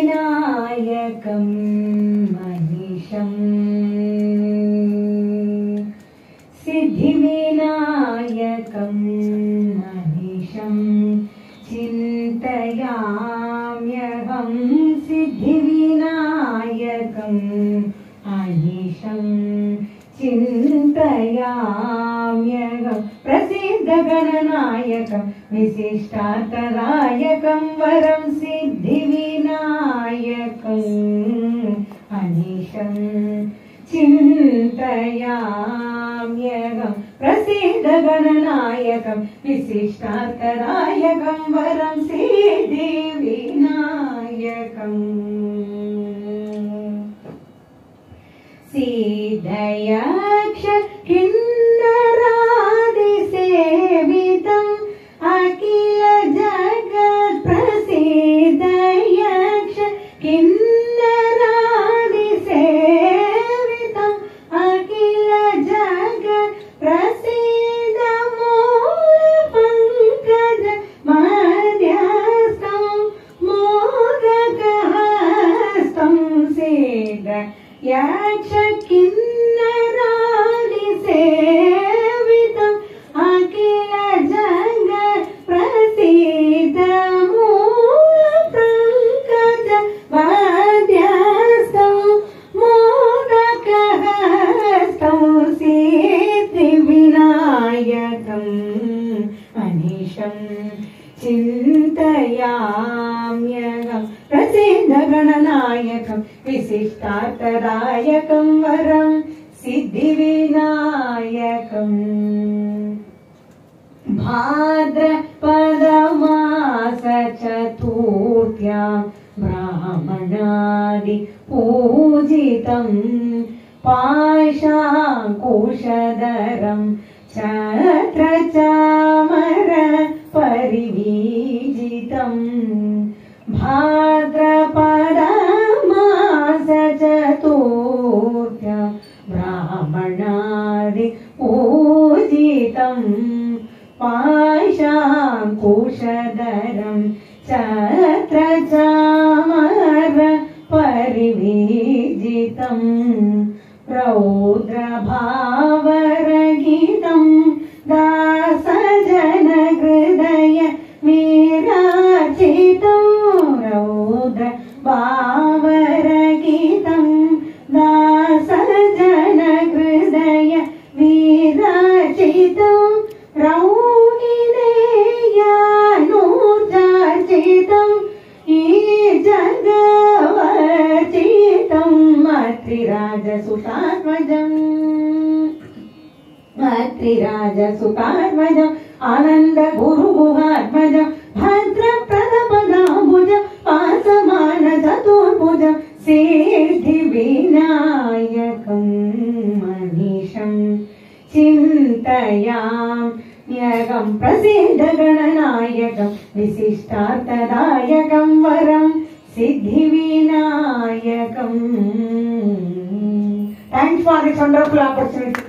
सिद्धिविनायकं मनीषं सिद्धिविनायकं मनीषं चिन्तयाम्यहं सिद्धिविनायकं मनीषं चिन्तयाम्यहं प्रसिद्धगणनायकं विशिष्टार्थदायकं वरं सिद्धिविनायकं मनीषं चिन्तयाम्यहं प्रसिद्धगणनायकं विशिष्टार्थदायकं वरं सिद्धिविनायकं सिद्धयक्ष किन्नरादिसेवितम् अखिल जगत् प्रसिद्धयक्ष किन्नरादिसेवितम् अखिल जगत् प्रसिद्ध मूलपङ्कज मध्यस्थं मोदकहस्तं सिद्ध यक्ष किन्नरादिसेवितम् अखिल जगत् प्रसिद्ध मूलपङ्कज मध्यस्थं मोदकहस्तं सिद्धिविनायकं मनीषं चिन्तयाम्यहं प्रसिद्धगणनायकं विशिष्टार्थदायकं वरं सिद्धिविनायकम् भाद्रपदमास चतुर्थ्यां ब्राह्मणादि पूजितं पाशाङ्कुशधरं छत्रचामर परिवीजितं भाद्रपदमास चतुर्थ्यां ब्राह्मणादि पूजितं पाशाङ्कुशधरं छत्रचामर परिवीजितं रौद्रभावरहितं दासजनहृदय विराजितं रौद्रभावरहितं दासजनहृदय विराजितं रौहिणेयानुचर्चितं ई जगवर्जितं मत्रिराजसुतात्मजम् आनन्दगुरुगुहात्मजं भद्रप्रदपदाम्बुजं पासमान चतुर्भुजं सिद्धिविनायकं मनीषं चिन्तयाम्यहं प्रसिद्धगणनायकं विशिष्टार्थदायकं वरं सिद्धिविनायकम्. Thanks for this wonderful opportunity.